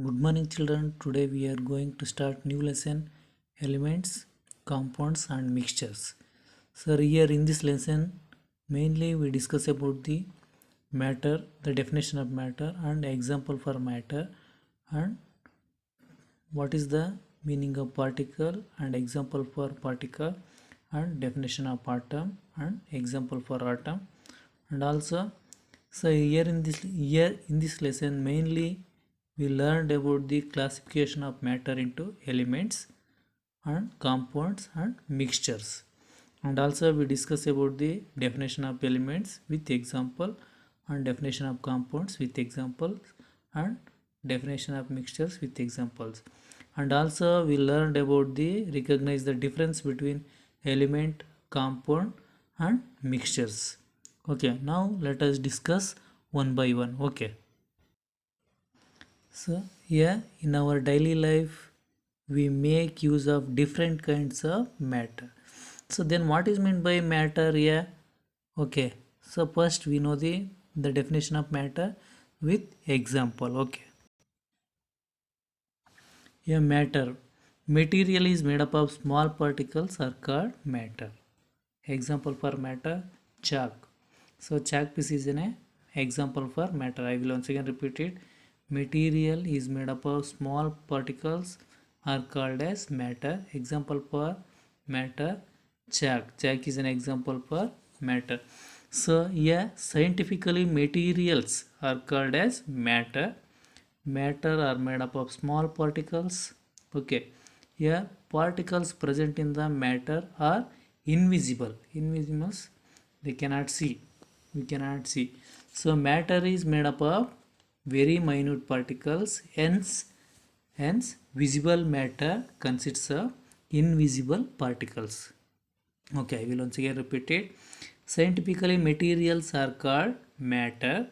Good morning children. Today we are going to start new lesson elements, compounds and mixtures. So here in this lesson mainly we discuss about the matter, the definition of matter and example for matter and what is the meaning of particle and example for particle and definition of atom and example for atom and also here in this lesson mainly we learned about the classification of matter into elements and compounds and mixtures and also we discuss about the definition of elements with example and definition of compounds with examples and definition of mixtures with examples and also we learned about the recognize the difference between element, compound and mixtures. Okay, now let us discuss one by one. Okay, so here in our daily life we make use of different kinds of matter. So then what is meant by matter here? Okay, so first we know the definition of matter with example. Okay, a matter, material is made up of small particles are called matter. Example for matter, chalk. So chalk piece is an example for matter. I will once again repeat it. Material is made up of small particles are called as matter. Example for matter, chalk. Chalk is an example for matter. So yeah, scientifically materials are called as matter. Matter are made up of small particles. Okay, here particles present in the matter are invisible. Invisible, they cannot see. We cannot see. So matter is made up of very minute particles. Hence visible matter consists of invisible particles. Okay, I will once again repeat it. Scientifically, materials are called matter.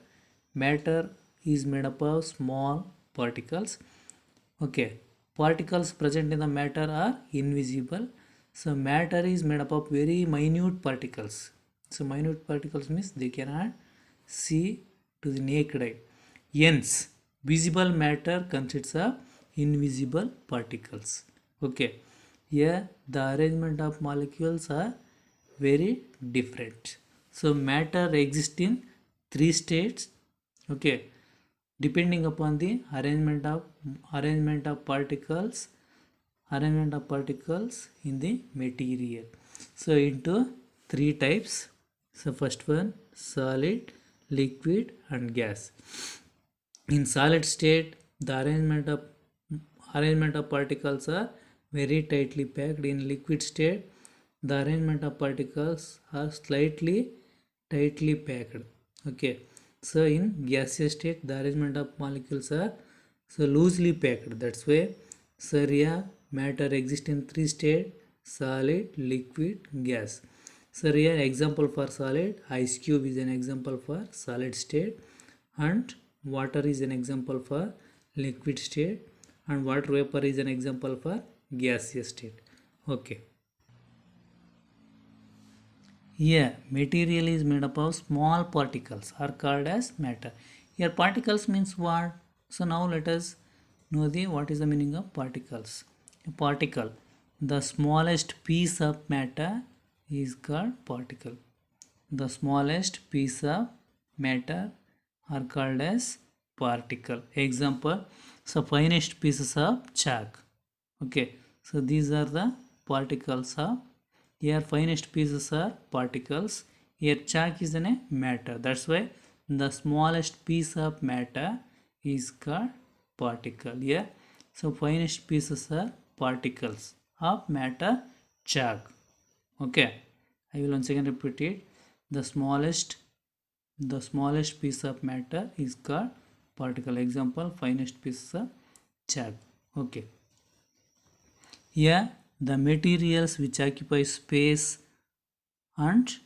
Matter is made up of small particles. Okay, particles present in the matter are invisible. So matter is made up of very minute particles. So minute particles means they cannot see to the naked eye. Hence, visible matter consists of invisible particles. Okay, here the arrangement of molecules are very different. So matter exists in three states. Okay, depending upon the arrangement of particles in the material. So into three types. So first one, solid, liquid and gas. In solid state the arrangement of particles are very tightly packed. In liquid state the arrangement of particles are slightly tightly packed. Okay, so in gaseous state the arrangement of molecules are so loosely packed. That's why Surya matter exists in three states: solid, liquid, gas. So here example for solid, ice cube is an example for solid state and water is an example for liquid state and water vapor is an example for gaseous state. Okay, here material is made up of small particles are called as matter. Here particles means what? So now let us know the what is the meaning of particles. A particle, the smallest piece of matter is called particle. The smallest piece of matter are called as particle. Example, so finest pieces of chalk. Okay, so these are the particles of, here finest pieces are particles. Here chalk is a matter. That's why the smallest piece of matter is called particle. Here, so finest pieces are particles of matter, chalk. Okay, I will once again repeat it. The smallest piece of matter is called particle. Example, finest piece of chalk. Okay, here the materials which occupy space and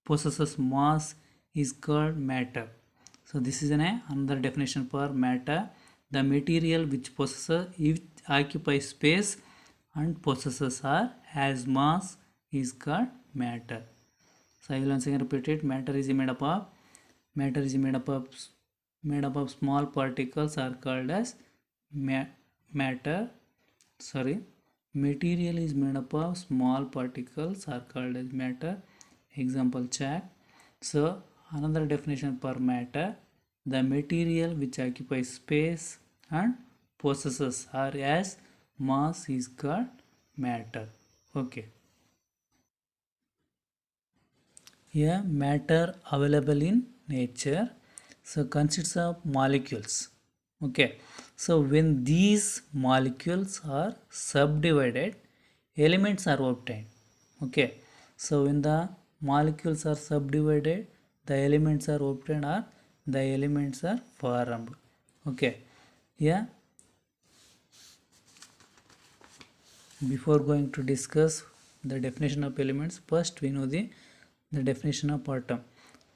possesses mass is called matter. So this is another definition for matter. The material which occupies space and possesses or has mass is called matter. So I will once again repeat it. Matter is made up of small particles are called as matter, sorry, material is made up of small particles are called as matter. Example chalk. So another definition for matter, the material which occupies space and possesses or as mass is called matter. Okay. A matter available in nature, so consists of molecules. Okay, so when these molecules are subdivided, elements are obtained. Okay, so when the molecules are subdivided, the elements are obtained or the elements are formed. Okay, yeah. Before going to discuss the definition of elements, first we know the definition of atom.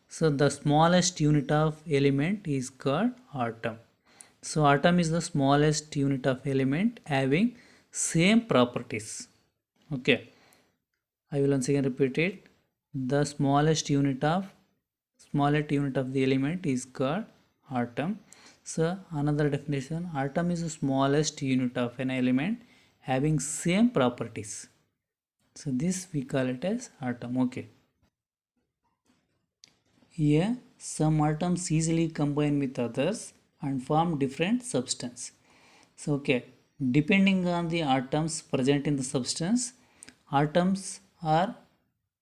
So the smallest unit of element is called atom. So atom is the smallest unit of element having same properties. Okay, I will once again repeat it. The smallest unit of the element is called atom. So another definition, atom is the smallest unit of an element having same properties. So this we call it as atom. Okay. Here some atoms easily combine with others and form different substance. So okay, depending on the atoms present in the substance, atoms or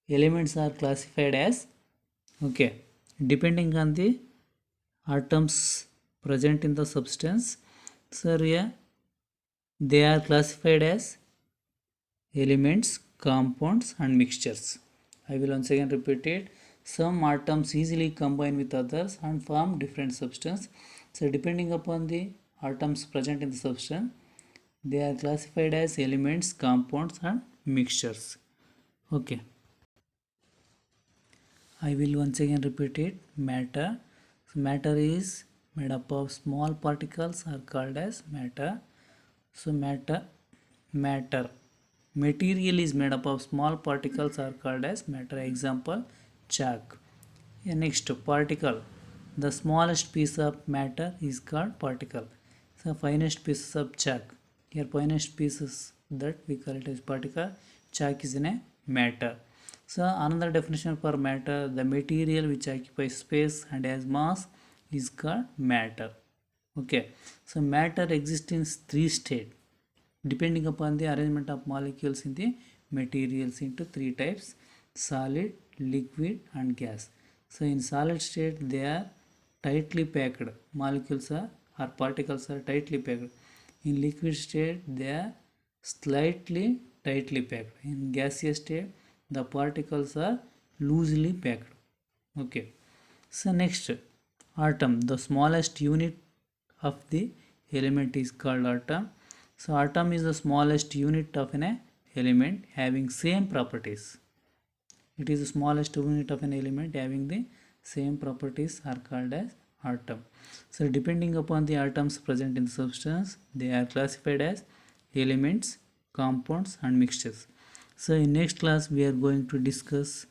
elements are classified as, okay, depending on the atoms present in the substance, so here they are classified as elements, compounds and mixtures. I will once again repeat it. Some atoms easily combine with others and form different substance. So depending upon the atoms present in the substance, they are classified as elements, compounds and mixtures. Okay. I will once again repeat it. Matter. So matter is made up of small particles are called as matter. So matter. Material is made up of small particles are called as matter. Example chalk. Next particle. The smallest piece of matter is called particle. So finest pieces of chalk. Here finest pieces that we call it as particle. Chalk is in a matter. So another definition for matter, the material which occupies space and has mass is called matter. Okay. So matter exists in three states depending upon the arrangement of molecules in the materials into three types: solid, liquid and gas. So in solid state they are tightly packed, molecules are or particles are tightly packed. In liquid state they are slightly tightly packed. In gaseous state the particles are loosely packed. Okay, so next, atom, the smallest unit of the element is called atom. So atom is the smallest unit of an element having same properties. It is the smallest unit of an element having the same properties are called as atom. So depending upon the atoms present in the substance, they are classified as elements, compounds and mixtures. So in next class we are going to discuss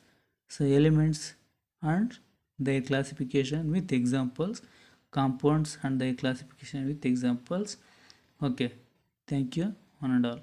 elements and their classification with examples, compounds and their classification with examples. Okay, thank you one and all.